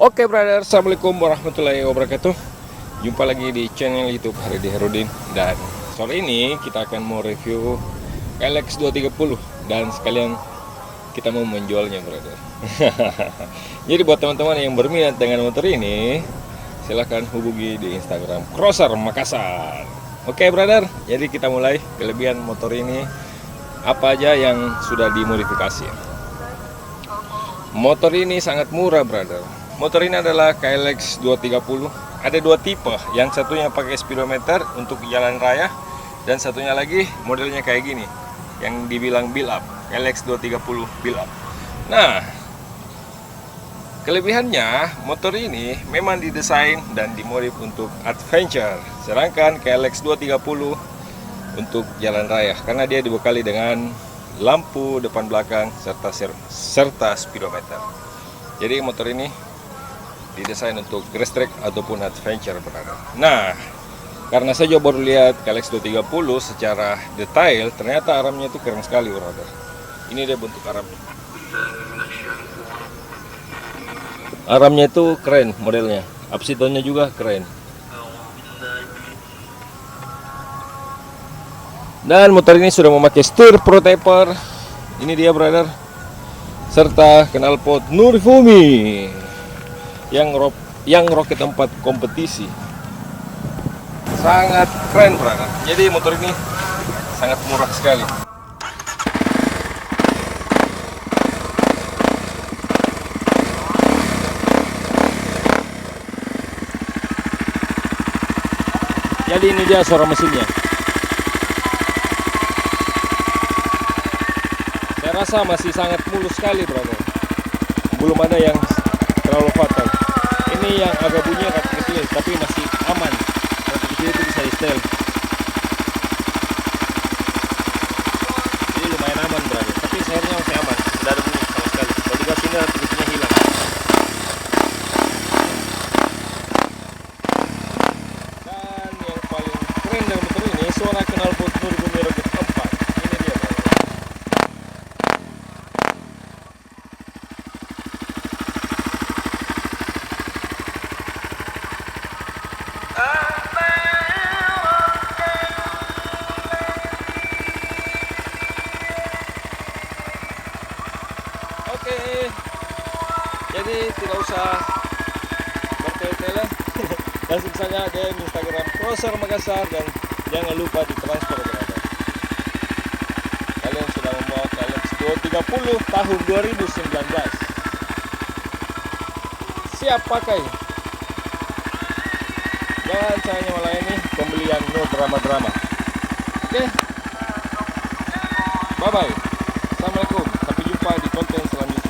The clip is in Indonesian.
Oke brother, assalamualaikum warahmatullahi wabarakatuh. Jumpa lagi di channel YouTube Haridi Herudin. Dan sore ini kita akan mau review KLX 230 dan sekalian kita mau menjualnya brother. Jadi buat teman-teman yang berminat dengan motor ini, silahkan hubungi di Instagram Crosser Makassar. Oke brother, jadi kita mulai. Kelebihan motor ini apa aja yang sudah dimodifikasi. Motor ini sangat murah brother. Motor ini adalah KLX 230. Ada dua tipe. Yang satunya pakai speedometer untuk jalan raya, dan satunya lagi modelnya kayak gini, yang dibilang build up, KLX 230 build up. Nah, kelebihannya motor ini memang didesain dan dimodif untuk adventure, sedangkan KLX 230 untuk jalan raya karena dia dibekali dengan lampu depan belakang serta speedometer. Jadi motor ini didesain untuk race track ataupun adventure brother. Nah, karena saya juga baru lihat KLX 230 secara detail, ternyata aramnya itu keren sekali brother. Ini dia bentuk aramnya. Aramnya itu keren modelnya. Upside-downnya juga keren. Dan motor ini sudah memakai steer pro taper. Ini dia brother. Serta knalpot Nurifumi yang roket 4 kompetisi. Sangat keren brother. Jadi motor ini sangat murah sekali. Jadi ini dia suara mesinnya. Saya rasa masih sangat mulus sekali brother. Belum ada yang terlalu fatal. Ini yang agak bunyi agak kecil, tapi masih aman. Yang kecil itu bisa di setel. Jadi lumayan aman brother. Tapi sayurnya masih aman. Tidak ada bunyi sama sekali. Kalau digas ini nanti bunyinya hilang. Dan yang paling keren dari motor ini suara knalpot Nurifumi roket 4. Ini dia brother. Oke, jadi tidak usah bertele-tele, langsung saja DM Instagram Crosser Makassar dan jangan lupa ditransfer brother. Kalian sudah membawa KLX 230 tahun 2019. Siap pakai. Jangan caranya melayani pembelian, no drama-drama. Oke, bye-bye. Assalamualaikum. Sampai jumpa di konten selanjutnya.